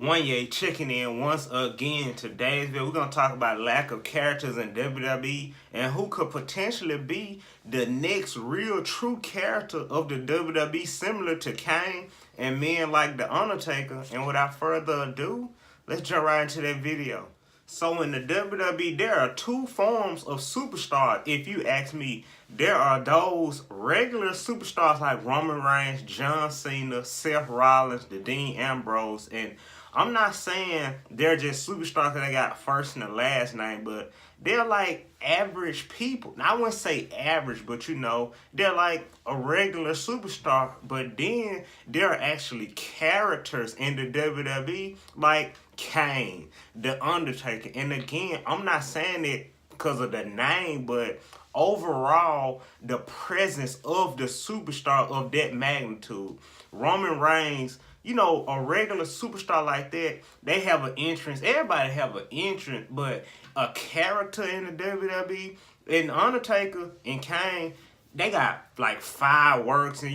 One yay checking in once again. Today's video we're gonna talk about lack of characters in WWE and who could potentially be the next real true character of the WWE, similar to Kane and men like The Undertaker. And without further ado, let's jump right into that video. So in the WWE, there are two forms of superstar. If you ask me, there are those regular superstars like Roman Reigns, John Cena, Seth Rollins, the Dean Ambrose, and I'm not saying they're just superstars because they got first and the last name, but they're like average people. Now, I wouldn't say average, but they're like a regular superstar. But then there are actually characters in the WWE like Kane, The Undertaker. And again, I'm not saying it because of the name, but overall, the presence of the superstar of that magnitude. Roman Reigns, a regular superstar like that, they have an entrance. Everybody have an entrance, but a character in the WWE, and Undertaker and Kane, they got like fireworks, and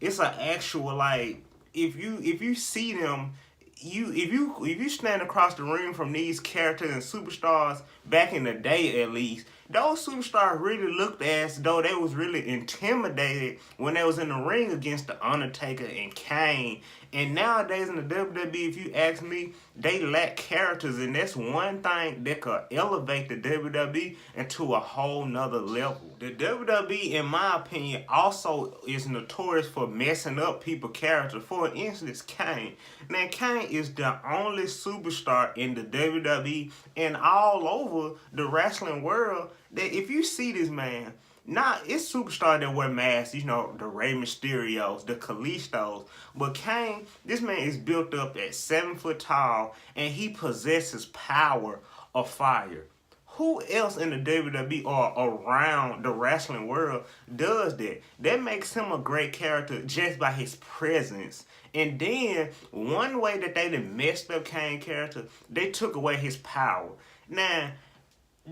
it's an actual like if you see them. If you stand across the ring from these characters and superstars back in the day, at least those superstars really looked as though they was really intimidated when they was in the ring against the Undertaker and Kane. And nowadays in the WWE, if you ask me, they lack characters, and that's one thing that could elevate the WWE into a whole nother level. The WWE, in my opinion, also is notorious for messing up people's characters. For instance, Kane. Now, Kane is the only superstar in the WWE and all over the wrestling world that if you see this man, it's superstars that wear masks, the Rey Mysterios, the Kalistos. But Kane, this man is built up at 7 foot tall, and he possesses power of fire. Who else in the WWE or around the wrestling world does that? That makes him a great character just by his presence. And then, one way that they done messed up Kane's character, they took away his power. Now,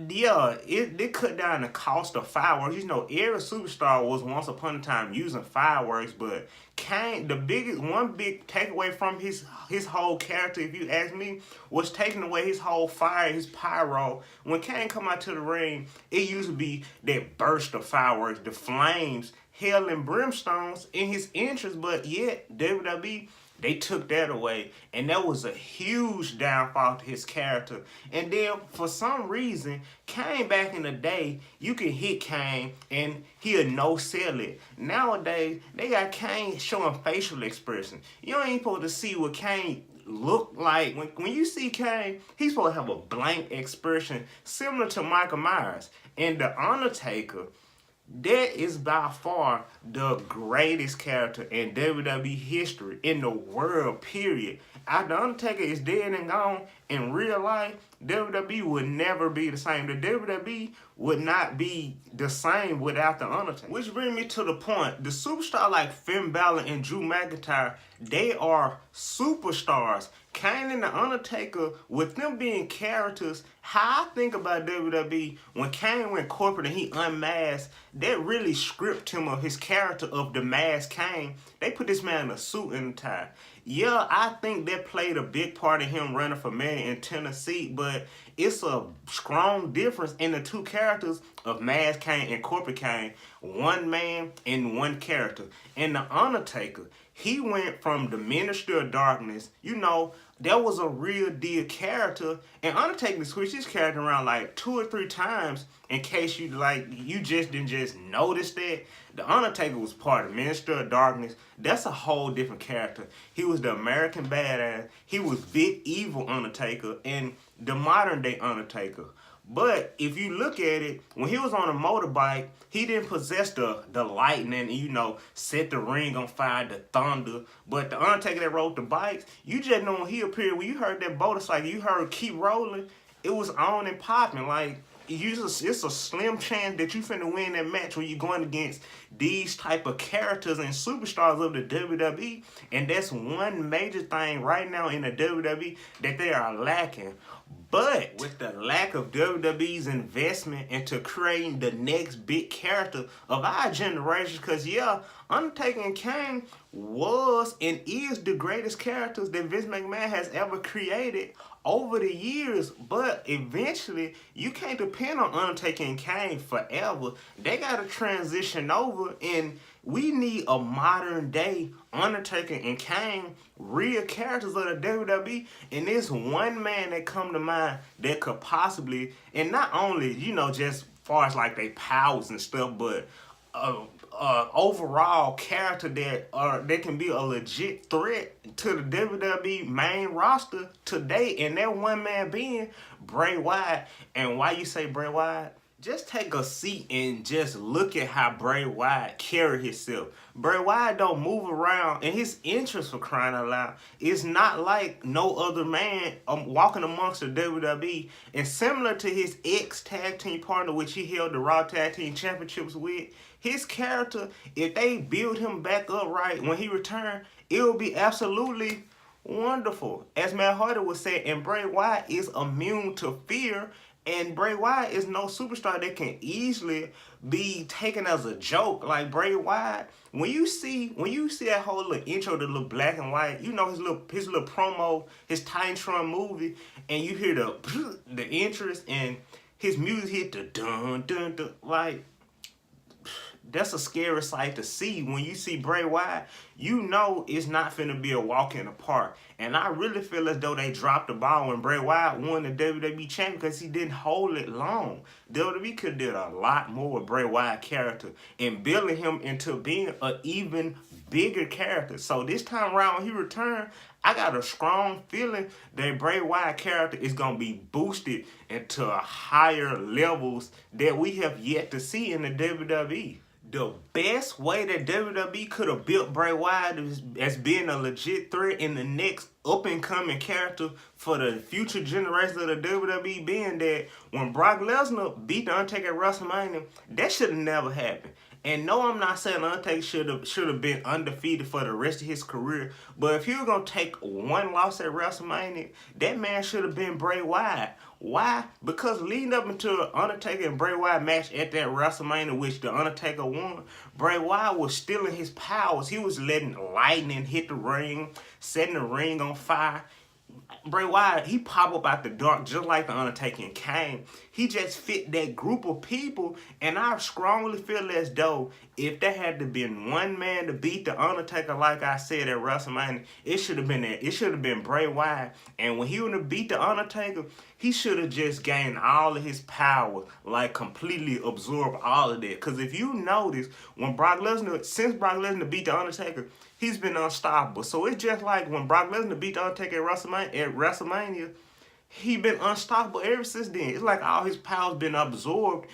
yeah, it cut down the cost of fireworks. Every superstar was once upon a time using fireworks, but Kane, one big takeaway from his whole character, if you ask me, was taking away his whole fire, his pyro. When Kane come out to the ring, it used to be that burst of fireworks, the flames, hell and brimstones in his entrance, but yet WWE, they took that away, and that was a huge downfall to his character. And then, for some reason, Kane back in the day, you can hit Kane, and he'll no-sell it. Nowadays, they got Kane showing facial expression. You ain't supposed to see what Kane look like. When you see Kane, he's supposed to have a blank expression, similar to Michael Myers. And The Undertaker, that is by far the greatest character in WWE history, in the world, period. After Undertaker is dead and gone, in real life, WWE would never be the same. The WWE would not be the same without the Undertaker. Which brings me to the point. The superstar like Finn Balor and Drew McIntyre, they are superstars. Kane and The Undertaker, with them being characters, how I think about WWE, when Kane went corporate and he unmasked, that really stripped him of his character of the masked Kane. They put this man in a suit and a tie. Yeah, I think that played a big part in him running for mayor in Tennessee, but it's a strong difference in the two characters of Masked Kane and Corporate Kane. One man and one character. And The Undertaker, he went from the Minister of Darkness, that was a real deal character, and Undertaker switched his character around like 2 or 3 times. In case you just didn't notice that, the Undertaker was part of Minister of Darkness. That's a whole different character. He was the American Badass. He was Big Evil Undertaker and the modern day Undertaker. But if you look at it, when he was on a motorbike, he didn't possess the lightning, set the ring on fire, the thunder. But the Undertaker that rode the bikes, you just know when he appeared, when you heard that motorcycle, you heard keep rolling, it was on and popping. Like, it's a slim chance that you finna win that match when you're going against these type of characters and superstars of the WWE. And that's one major thing right now in the WWE that they are lacking. But with the lack of WWE's investment into creating the next big character of our generation, because Undertaker and Kane was and is the greatest characters that Vince McMahon has ever created over the years, but eventually you can't depend on Undertaker and Kane forever. They gotta transition over, and we need a modern day Undertaker and Kane, real characters of the WWE. And there's one man that come to mind that could possibly, and not only, you know, just far as like they powers and stuff, but overall character that can be a legit threat to the WWE main roster today, and that one man being Bray Wyatt. And why you say Bray Wyatt? Just take a seat and just look at how Bray Wyatt carry himself. Bray Wyatt don't move around, and his interest, for crying out loud, is not like no other man walking amongst the WWE. And similar to his ex-tag team partner, which he held the Raw Tag Team Championships with, his character, if they build him back up right when he returned, it will be absolutely wonderful. As Matt Hardy would say, and Bray Wyatt is immune to fear. And Bray Wyatt is no superstar that can easily be taken as a joke. Like Bray Wyatt, when you see that whole little intro, the little black and white, you know, his little promo, his Titantron movie, and you hear the interest and his music hit the dun dun dun, like, that's a scary sight to see. When you see Bray Wyatt, you know it's not finna be a walk in the park. And I really feel as though they dropped the ball when Bray Wyatt won the WWE Champion because he didn't hold it long. WWE could have did a lot more with Bray Wyatt character and building him into being an even bigger character. So this time around when he returned, I got a strong feeling that Bray Wyatt character is going to be boosted into higher levels that we have yet to see in the WWE. The best way that WWE could have built Bray Wyatt as being a legit threat in the next up-and-coming character for the future generation of the WWE, being that when Brock Lesnar beat The Undertaker at WrestleMania, that should have never happened. And no, I'm not saying Undertaker should have been undefeated for the rest of his career, but if he was going to take one loss at WrestleMania, that man should have been Bray Wyatt. Why? Because leading up into Undertaker and Bray Wyatt match at that WrestleMania, which the Undertaker won, Bray Wyatt was stealing his powers. He was letting lightning hit the ring, setting the ring on fire. Bray Wyatt, he pop up out the dark just like the Undertaker and Kane. He just fit that group of people, and I strongly feel as though if there had to been one man to beat the Undertaker, like I said at WrestleMania, it should have been that. It should have been Bray Wyatt. And when he would have beat the Undertaker, he should have just gained all of his power, like completely absorbed all of that. Because if you notice, since Brock Lesnar beat the Undertaker, he's been unstoppable. So it's just like when Brock Lesnar beat the Undertaker at WrestleMania, he been unstoppable ever since then. It's like all his powers been absorbed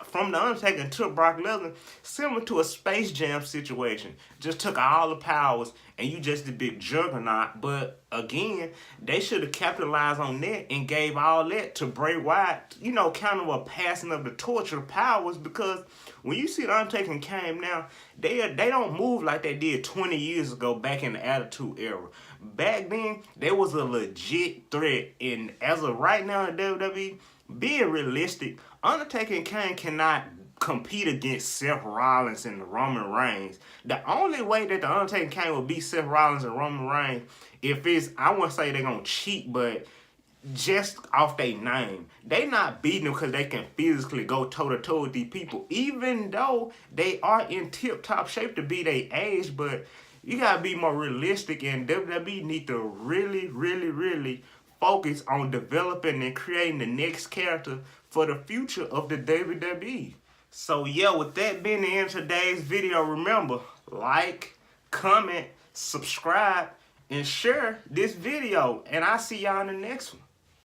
from the Undertaker to Brock Lesnar, similar to a Space Jam situation. Just took all the powers and you just the big juggernaut. But again, they should have capitalized on that and gave all that to Bray Wyatt. You know, kind of a passing of the torch of powers, because when you see the Undertaker and Kane now, they don't move like they did 20 years ago back in the Attitude Era. Back then, they was a legit threat. And as of right now in WWE, being realistic, Undertaker and Kane cannot compete against Seth Rollins and Roman Reigns. The only way that the Undertaker and Kane will beat Seth Rollins and Roman Reigns, if it's, I wouldn't say they're going to cheat, but just off their name. They not beating them because they can physically go toe-to-toe with these people, even though they are in tip-top shape to be their age. But you got to be more realistic, and WWE need to really, really, really focus on developing and creating the next character for the future of the WWE. So yeah, with that being the end of today's video, remember, like, comment, subscribe, and share this video. And I'll see y'all in the next one.